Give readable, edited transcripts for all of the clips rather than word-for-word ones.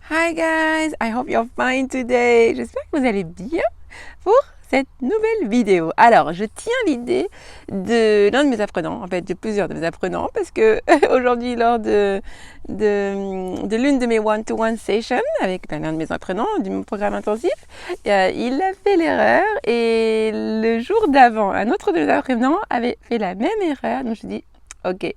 Hi guys, I hope you're fine today. J'espère que vous allez bien pour cette nouvelle vidéo. Alors, je tiens l'idée de l'un de mes apprenants, en fait de plusieurs de mes apprenants, parce que aujourd'hui, lors de l'une de mes one-to-one sessions avec l'un de mes apprenants du mon programme intensif, il a fait l'erreur et le jour d'avant, un autre de mes apprenants avait fait la même erreur. Donc je dis, ok,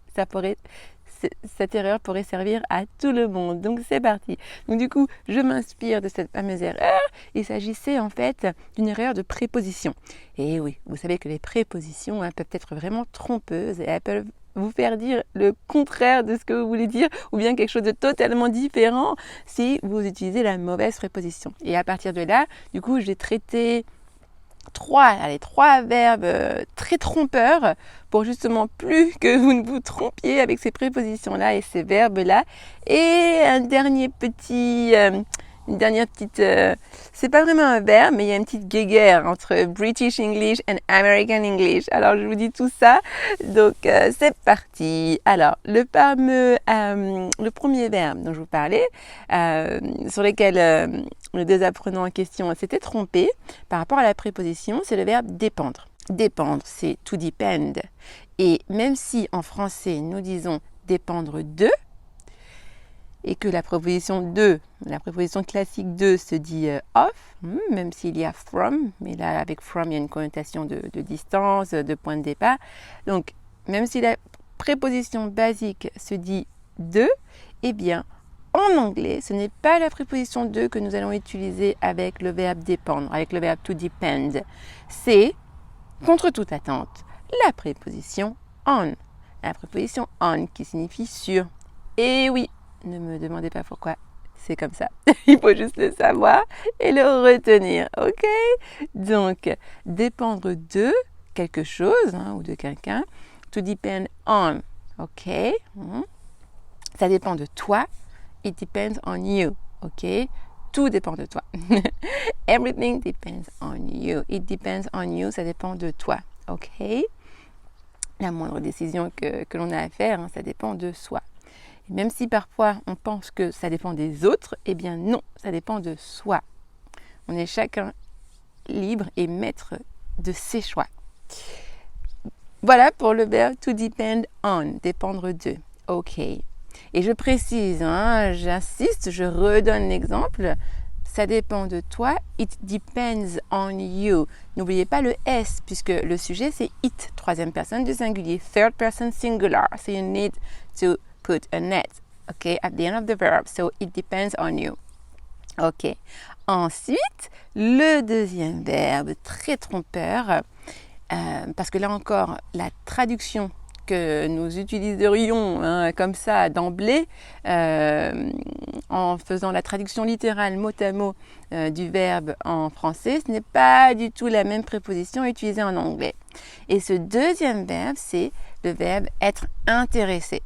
cette erreur pourrait servir à tout le monde. Donc c'est parti. Donc du coup, je m'inspire de cette fameuse erreur. Il s'agissait en fait d'une erreur de préposition. Et oui, vous savez que les prépositions peuvent être vraiment trompeuses et elles peuvent vous faire dire le contraire de ce que vous voulez dire ou bien quelque chose de totalement différent si vous utilisez la mauvaise préposition. Et à partir de là, du coup, j'ai traité trois verbes très trompeurs pour justement plus que vous ne vous trompiez avec ces prépositions-là et ces verbes-là. Et une dernière petite, c'est pas vraiment un verbe, mais il y a une petite guéguerre entre British English and American English. Alors je vous dis tout ça, donc c'est parti. Alors le premier verbe dont je vous parlais, sur lequel les deux apprenants en question s'étaient trompés par rapport à la préposition, c'est le verbe dépendre. Dépendre, c'est to depend. Et même si en français nous disons dépendre de, et que la préposition classique de se dit of, même s'il y a from, mais là avec from il y a une connotation de distance, de point de départ. Donc même si la préposition basique se dit de, eh bien en anglais, ce n'est pas la préposition de que nous allons utiliser avec le verbe dépendre, avec le verbe to depend. C'est, contre toute attente, la préposition on. La préposition on qui signifie sur. Et oui, ne me demandez pas pourquoi, c'est comme ça. Il faut juste le savoir et le retenir, ok? Donc, dépendre de quelque chose ou de quelqu'un. To depend on, ok? Ça dépend de toi. It depends on you, ok? Tout dépend de toi. Everything depends on you. It depends on you, ça dépend de toi, ok? La moindre décision que l'on a à faire, ça dépend de soi. Et même si parfois on pense que ça dépend des autres, eh bien non, ça dépend de soi. On est chacun libre et maître de ses choix. Voilà pour le verbe to depend on, dépendre de, ok? Et je précise, j'insiste, je redonne l'exemple. Ça dépend de toi. It depends on you. N'oubliez pas le S, puisque le sujet c'est it, troisième personne du singulier, third person singular. So you need to put an S, okay, at the end of the verb. So it depends on you. Ok. Ensuite, le deuxième verbe, très trompeur, parce que là encore, la traduction que nous utiliserions comme ça d'emblée, en faisant la traduction littérale mot à mot du verbe en français, ce n'est pas du tout la même préposition utilisée en anglais. Et ce deuxième verbe, c'est le verbe être intéressé.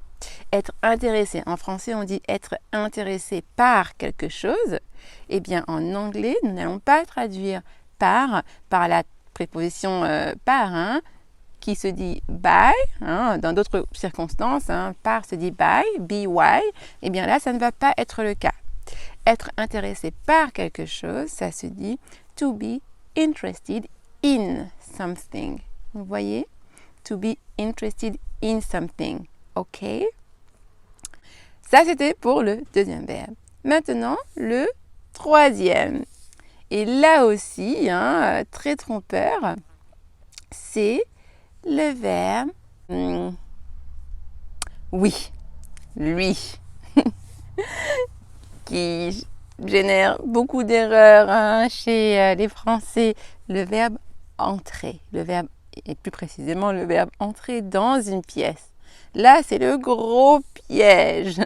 Être intéressé, en français on dit être intéressé par quelque chose. Eh bien en anglais, nous n'allons pas traduire par la préposition par, qui se dit by, dans d'autres circonstances, par se dit by, by, eh bien là, ça ne va pas être le cas. Être intéressé par quelque chose, ça se dit to be interested in something. Vous voyez? To be interested in something. Ok? Ça, c'était pour le deuxième verbe. Maintenant, le troisième. Et là aussi, très trompeur, c'est le verbe oui, lui, qui génère beaucoup d'erreurs chez les Français. Le verbe entrer, et plus précisément le verbe entrer dans une pièce. Là, c'est le gros piège,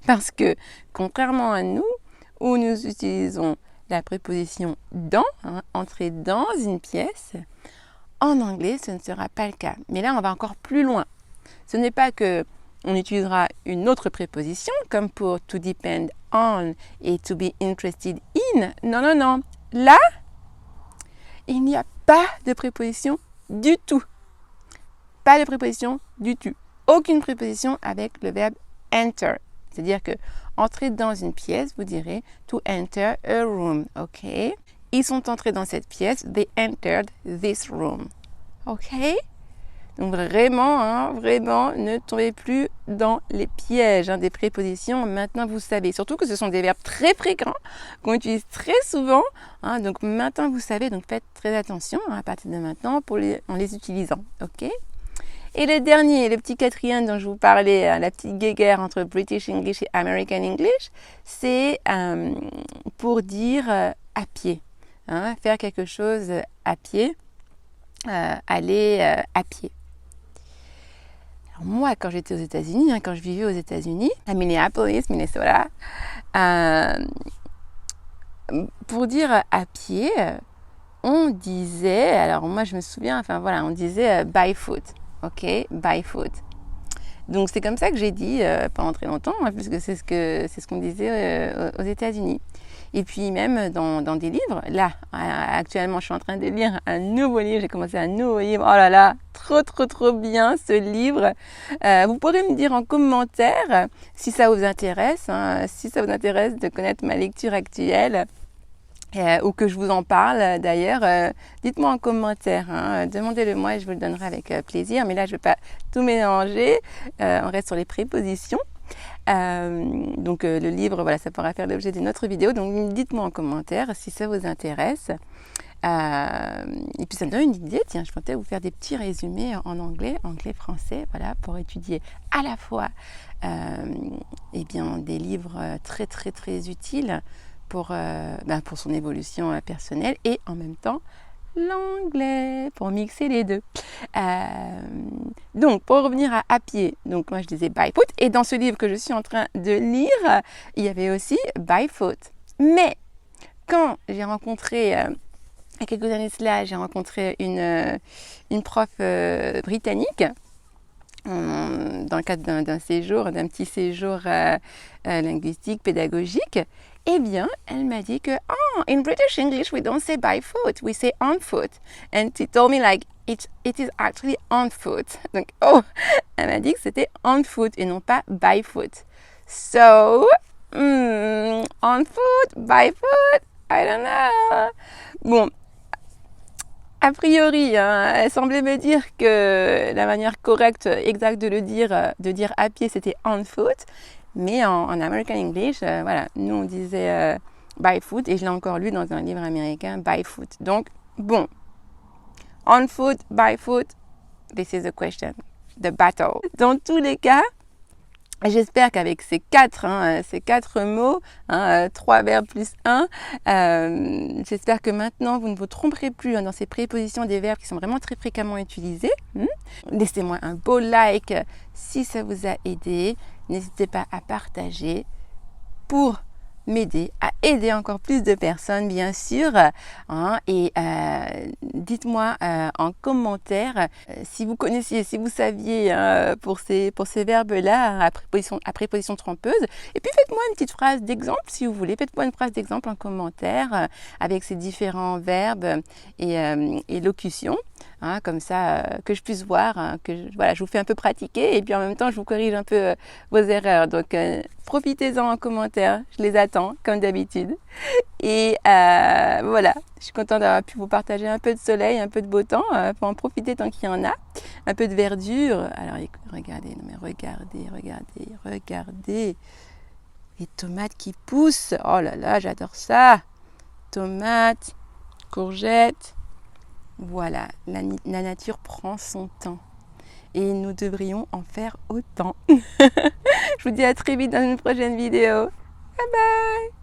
parce que contrairement à nous, où nous utilisons la préposition dans, entrer dans une pièce, en anglais, ce ne sera pas le cas. Mais là, on va encore plus loin. Ce n'est pas que on utilisera une autre préposition, comme pour to depend on et to be interested in. Non, non, non. Là, il n'y a pas de préposition du tout. Pas de préposition du tout. Aucune préposition avec le verbe enter. C'est-à-dire que entrer dans une pièce, vous direz to enter a room. Ok. Ils sont entrés dans cette pièce. They entered this room. Ok. Donc vraiment, vraiment, ne tombez plus dans les pièges des prépositions. Maintenant, vous savez. Surtout que ce sont des verbes très fréquents qu'on utilise très souvent. Donc maintenant, vous savez. Donc faites très attention à partir de maintenant en les utilisant. Ok. Et le dernier, le petit quatrième dont je vous parlais, la petite guéguerre entre British English et American English, c'est pour dire à pied. Faire quelque chose à pied, aller à pied. Alors moi, quand j'étais aux États-Unis, quand je vivais aux États-Unis, à Minneapolis, Minnesota, pour dire à pied, on disait, alors moi je me souviens, on disait by foot. Ok, by foot. Donc c'est comme ça que j'ai dit pendant très longtemps, puisque c'est ce qu'on disait aux États-Unis. Et puis même dans des livres, là, actuellement je suis en train de lire un nouveau livre, j'ai commencé un nouveau livre, oh là là, trop bien ce livre. Vous pourrez me dire en commentaire si ça vous intéresse, si ça vous intéresse de connaître ma lecture actuelle. Ou que je vous en parle d'ailleurs, dites-moi en commentaire, demandez-le moi et je vous le donnerai avec plaisir. Mais là, je ne vais pas tout mélanger, on reste sur les prépositions. Donc le livre, voilà, ça pourra faire l'objet d'une autre vidéo. Donc dites-moi en commentaire si ça vous intéresse. Et puis ça me donne une idée, tiens, je pensais vous faire des petits résumés en anglais-français, voilà, pour étudier à la fois des livres très utiles pour son évolution personnelle et en même temps l'anglais, pour mixer les deux. Donc, pour revenir à pied, donc moi je disais by foot, et dans ce livre que je suis en train de lire, il y avait aussi by foot. Mais quand j'ai rencontré, il y a quelques années cela, j'ai rencontré une prof britannique, dans le cadre d'un petit séjour linguistique, pédagogique, eh bien, elle m'a dit que, in British English, we don't say by foot, we say on foot. And she told me like, it is actually on foot. Donc, elle m'a dit que c'était on foot et non pas by foot. So, on foot, by foot, I don't know. Bon, a priori, elle semblait me dire que la manière correcte, exacte de dire à pied, c'était on foot. Mais en American English, voilà, nous on disait by foot, et je l'ai encore lu dans un livre américain, by foot. Donc, bon, on foot, by foot, this is the question, the battle. Dans tous les cas, j'espère qu'avec ces quatre mots, 3 verbes plus 1, j'espère que maintenant vous ne vous tromperez plus dans ces prépositions des verbes qui sont vraiment très fréquemment utilisés. Laissez-moi un beau like si ça vous a aidé. N'hésitez pas à partager pour m'aider à aider encore plus de personnes, bien sûr. Et dites-moi en commentaire si vous connaissiez, si vous saviez pour ces verbes-là à préposition trompeuse. Et puis faites-moi une petite phrase d'exemple si vous voulez. Faites-moi une phrase d'exemple en commentaire avec ces différents verbes et locutions. Comme ça, que je puisse voir, je vous fais un peu pratiquer et puis en même temps, je vous corrige un peu vos erreurs. Donc, profitez-en en commentaire, je les attends comme d'habitude. Et voilà, je suis contente d'avoir pu vous partager un peu de soleil, un peu de beau temps, pour en profiter tant qu'il y en a, un peu de verdure. Alors, regardez, regardez, les tomates qui poussent. Oh là là, j'adore ça. Tomates, courgettes. Voilà, la nature prend son temps et nous devrions en faire autant. Je vous dis à très vite dans une prochaine vidéo. Bye bye!